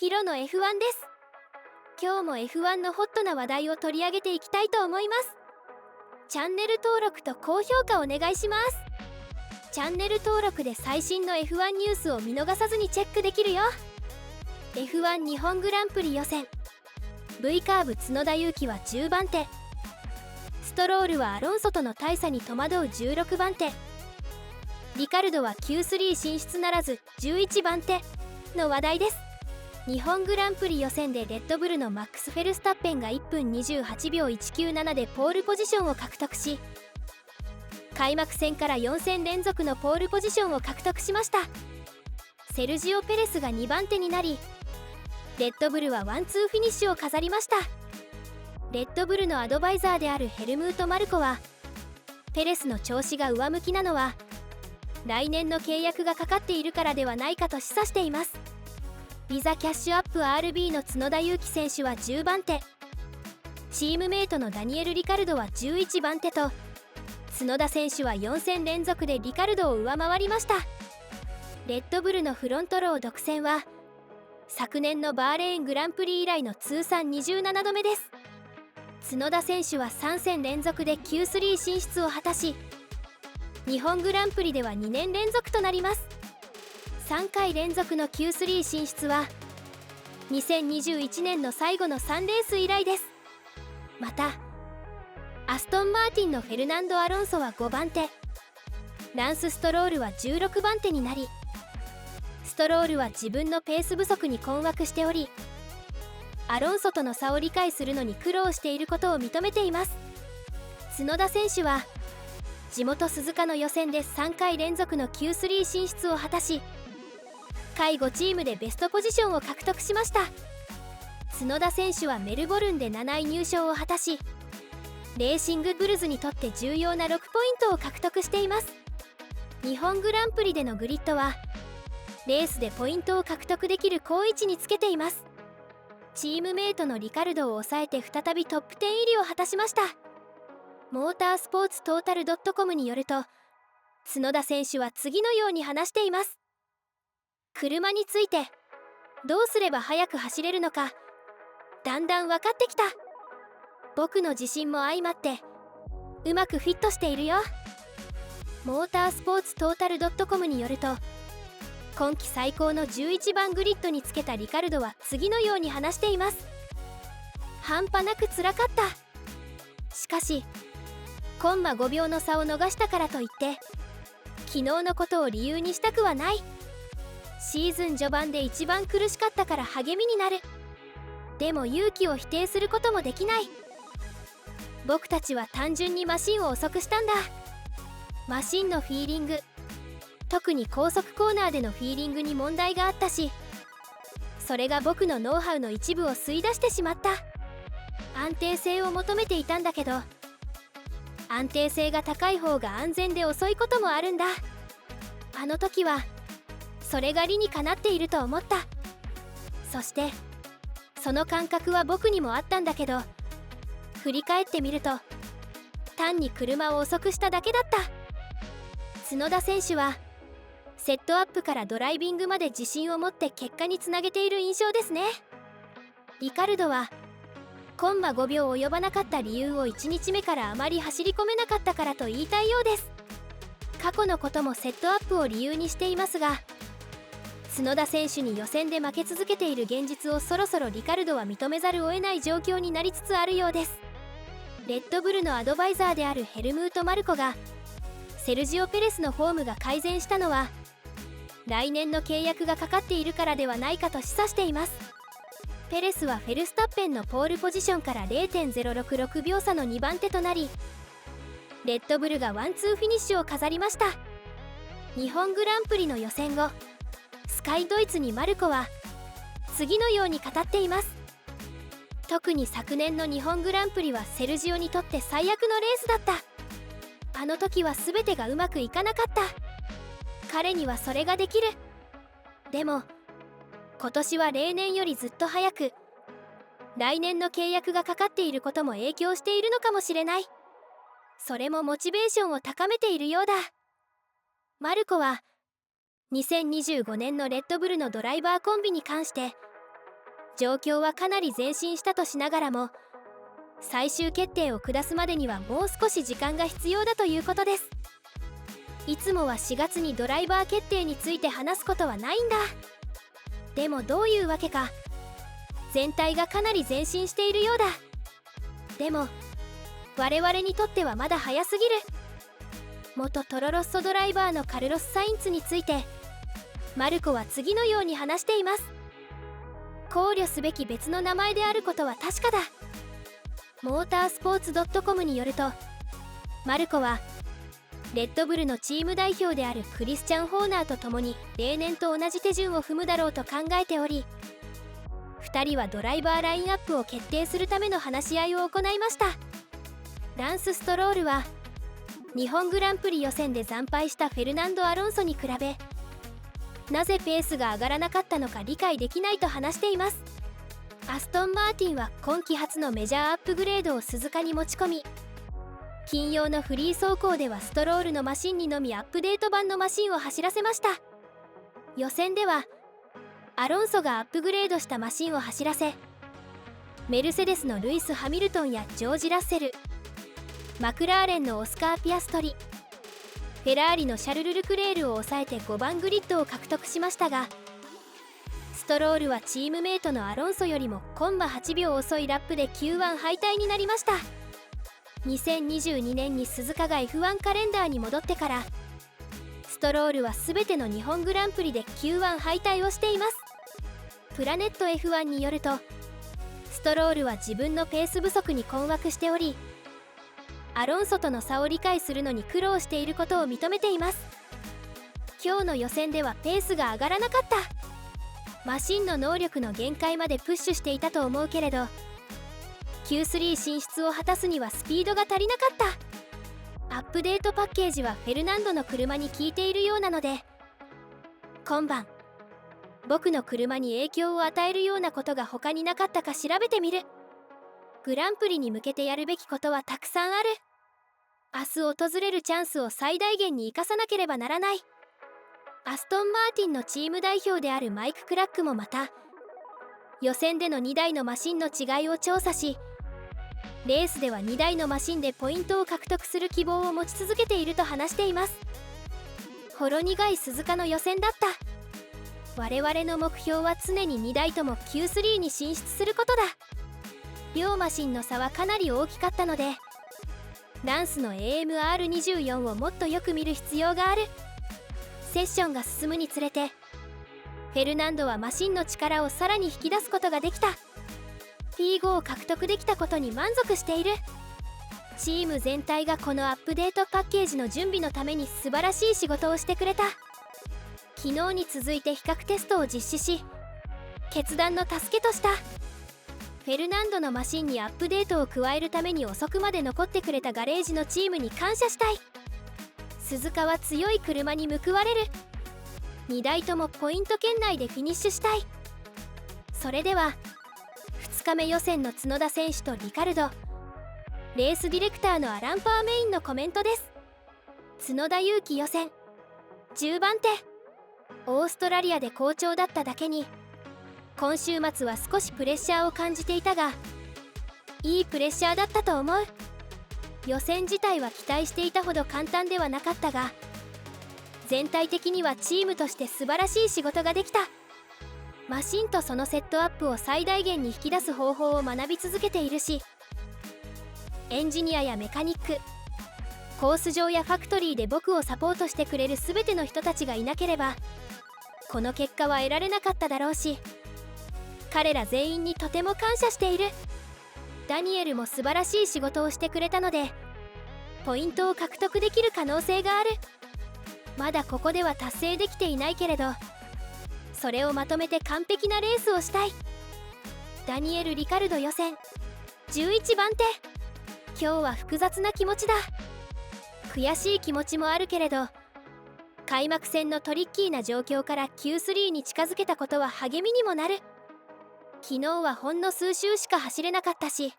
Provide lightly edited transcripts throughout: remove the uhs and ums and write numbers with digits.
ヒロの F1 です。今日も F1 のホットな話題を取り上げていきたいと思います。チャンネル登録と高評価お願いします。チャンネル登録で最新の F1 ニュースを見逃さずにチェックできるよ。 F1 日本グランプリ予選 V カーブ角田裕樹は10番手、ストロールはアロンソとの大差に戸惑う16番手、リカルドは Q3 進出ならず11番手の話題です。日本グランプリ予選でレッドブルのマックス・フェルスタッペンが1分28秒197でポールポジションを獲得し、開幕戦から4戦連続のポールポジションを獲得しました。セルジオ・ペレスが2番手になり、レッドブルはワンツーフィニッシュを飾りました。レッドブルのアドバイザーであるヘルムート・マルコは、ペレスの調子が上向きなのは来年の契約がかかっているからではないかと示唆しています。ビザキャッシュアップ RB の角田裕樹選手は10番手、チームメイトのダニエル・リカルドは11番手と、角田選手は4戦連続でリカルドを上回りました。レッドブルのフロントロー独占は昨年のバーレーングランプリ以来の通算27度目です。角田選手は3戦連続で Q3 進出を果たし、日本グランプリでは2年連続となります。3回連続の Q3 進出は2021年の最後の3レース以来です。またアストンマーティンのフェルナンド・アロンソは5番手、ランス・ストロールは16番手になり、ストロールは自分のペース不足に困惑しており、アロンソとの差を理解するのに苦労していることを認めています。角田選手は地元鈴鹿の予選で3回連続の Q3 進出を果たし、下位5チームでベストポジションを獲得しました。角田選手はメルボルンで7位入賞を果たし、レーシングブルズにとって重要な6ポイントを獲得しています。日本グランプリでのグリッドはレースでポイントを獲得できる好位置につけています。チームメイトのリカルドを抑えて再びトップ10入りを果たしました。モータースポーツトータル .com によると、角田選手は次のように話しています。車についてどうすれば速く走れるのかだんだん分かってきた。僕の自信も相まってうまくフィットしているよ。モータースポーツトータル .com によると、今季最高の11番グリッドにつけたリカルドは次のように話しています。半端なく辛かった。しかしコンマ5秒の差を逃したからといって昨日のことを理由にしたくはない。シーズン序盤で一番苦しかったから励みになる。でも勇気を否定することもできない。僕たちは単純にマシンを遅くしたんだ。マシンのフィーリング、特に高速コーナーでのフィーリングに問題があったし、それが僕のノウハウの一部を吸い出してしまった。安定性を求めていたんだけど、安定性が高い方が安全で遅いこともあるんだ。あの時はそれが理にかなっていると思った。そしてその感覚は僕にもあったんだけど、振り返ってみると単に車を遅くしただけだった。角田選手はセットアップからドライビングまで自信を持って結果につなげている印象ですね。リカルドはコンマ5秒及ばなかった理由を1日目からあまり走り込めなかったからと言いたいようです。過去のこともセットアップを理由にしていますが、角田選手に予選で負け続けている現実をそろそろリカルドは認めざるを得ない状況になりつつあるようです。レッドブルのアドバイザーであるヘルムート・マルコが、セルジオ・ペレスのフォームが改善したのは来年の契約がかかっているからではないかと示唆しています。ペレスはフェルスタッペンのポールポジションから 0.066 秒差の2番手となり、レッドブルがワンツーフィニッシュを飾りました。日本グランプリの予選後、スカイドイツにマルコは次のように語っています。特に昨年の日本グランプリはセルジオにとって最悪のレースだった。あの時は全てがうまくいかなかった。彼にはそれができる。でも今年は例年よりずっと早く、来年の契約がかかっていることも影響しているのかもしれない。それもモチベーションを高めているようだ。マルコは2025年のレッドブルのドライバーコンビに関して、状況はかなり前進したとしながらも、最終決定を下すまでにはもう少し時間が必要だということです。いつもは4月にドライバー決定について話すことはないんだ。でもどういうわけか全体がかなり前進しているようだ。でも我々にとってはまだ早すぎる。元トロロッソドライバーのカルロス・サインツについてマルコは次のように話しています。考慮すべき別の名前であることは確かだ。モータースポーツ .com によると、マルコはレッドブルのチーム代表であるクリスチャン・ホーナーと共に例年と同じ手順を踏むだろうと考えており、2人はドライバーラインアップを決定するための話し合いを行いました。ランス・ストロールは日本グランプリ予選で惨敗したフェルナンド・アロンソに比べ、なぜペースが上がらなかったのか理解できないと話しています。アストン・マーティンは今季初のメジャーアップグレードを鈴鹿に持ち込み、金曜のフリー走行ではストロールのマシンにのみアップデート版のマシンを走らせました。予選ではアロンソがアップグレードしたマシンを走らせ、メルセデスのルイス・ハミルトンやジョージ・ラッセル、マクラーレンのオスカー・ピアストリ、フェラーリのシャルル・ルクレールを抑えて5番グリッドを獲得しましたが、ストロールはチームメイトのアロンソよりもコンマ8秒遅いラップで Q1 敗退になりました。2022年に鈴鹿が F1 カレンダーに戻ってから、ストロールは全ての日本グランプリで Q1 敗退をしています。プラネット F1 によると、ストロールは自分のペース不足に困惑しており、アロンソとの差を理解するのに苦労していることを認めています。今日の予選ではペースが上がらなかった。マシンの能力の限界までプッシュしていたと思うけれど、Q3 進出を果たすにはスピードが足りなかった。アップデートパッケージはフェルナンドの車に効いているようなので、今晩僕の車に影響を与えるようなことが他になかったか調べてみる。グランプリに向けてやるべきことはたくさんある。明日訪れるチャンスを最大限に生かさなければならない。アストン・マーティンのチーム代表であるマイク・クラックもまた、予選での2台のマシンの違いを調査し、レースでは2台のマシンでポイントを獲得する希望を持ち続けていると話しています。ほろ苦い鈴鹿の予選だった。我々の目標は常に2台とも Q3 に進出することだ。両マシンの差はかなり大きかったので、ランスの AMR24 をもっとよく見る必要がある。セッションが進むにつれて、フェルナンドはマシンの力をさらに引き出すことができた。P5 を獲得できたことに満足している。チーム全体がこのアップデートパッケージの準備のために素晴らしい仕事をしてくれた。昨日に続いて比較テストを実施し、決断の助けとした。フェルナンドのマシンにアップデートを加えるために遅くまで残ってくれたガレージのチームに感謝したい。鈴鹿は強い車に報われる。2台ともポイント圏内でフィニッシュしたい。それでは2日目予選の角田選手とリカルド、レースディレクターのアラン・パーメインのコメントです。角田裕樹予選10番手。オーストラリアで好調だっただけに、今週末は少しプレッシャーを感じていたが、いいプレッシャーだったと思う。予選自体は期待していたほど簡単ではなかったが、全体的にはチームとして素晴らしい仕事ができた。マシンとそのセットアップを最大限に引き出す方法を学び続けているし、エンジニアやメカニック、コース上やファクトリーで僕をサポートしてくれる全ての人たちがいなければこの結果は得られなかっただろうし、彼ら全員にとても感謝している。ダニエルも素晴らしい仕事をしてくれたので、ポイントを獲得できる可能性がある。まだここでは達成できていないけれど、それをまとめて完璧なレースをしたい。ダニエル・リカルド予選11番手。今日は複雑な気持ちだ。悔しい気持ちもあるけれど、開幕戦のトリッキーな状況から Q3 に近づけたことは励みにもなる。昨日はほんの数周しか走れなかったし、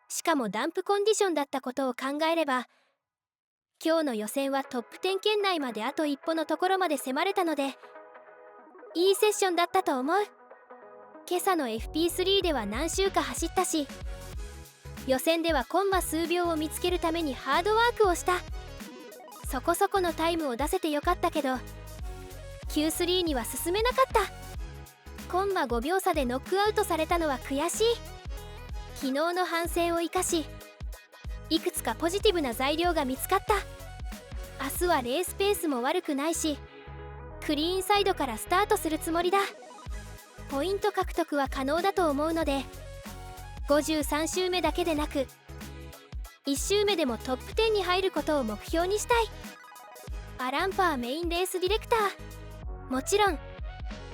しかもダンプコンディションだったことを考えれば、今日の予選はトップ10圏内まであと一歩のところまで迫れたので、いいセッションだったと思う。今朝の FP3 では何周か走ったし、予選ではコンマ数秒を見つけるためにハードワークをした。そこそこのタイムを出せてよかったけど Q3 には進めなかった。コンマ5秒差でノックアウトされたのは悔しい。昨日の反省を生かし、いくつかポジティブな材料が見つかった。明日はレースペースも悪くないし、クリーンサイドからスタートするつもりだ。ポイント獲得は可能だと思うので、53周目だけでなく1周目でもトップ10に入ることを目標にしたい。アランパーメインレースディレクター、もちろん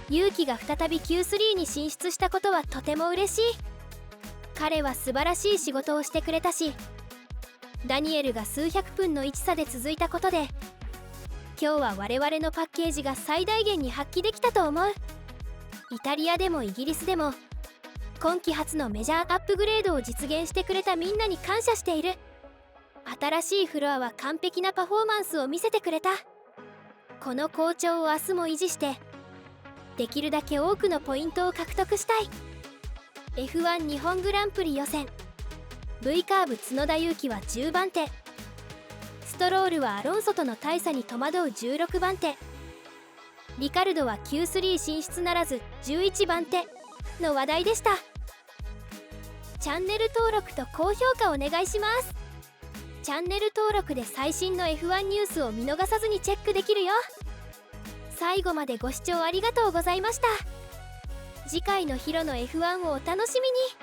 勇気が再び Q3 に進出したことはとても嬉しい。彼は素晴らしい仕事をしてくれたし、ダニエルが数百分の1差で続いたことで、今日は我々のパッケージが最大限に発揮できたと思う。イタリアでもイギリスでも今季初のメジャーアップグレードを実現してくれたみんなに感謝している。新しいフロアは完璧なパフォーマンスを見せてくれた。この好調を明日も維持してできるだけ多くのポイントを獲得したい。 F1 日本グランプリ予選 V カーブ角田裕樹は10番手、ストロールはアロンソとの大差に戸惑う16番手、リカルドは Q3 進出ならず11番手の話題でした。チャンネル登録と高評価お願いします。チャンネル登録で最新の F1 ニュースを見逃さずにチェックできるよ。最後までご視聴ありがとうございました。次回のヒロの F1 をお楽しみに。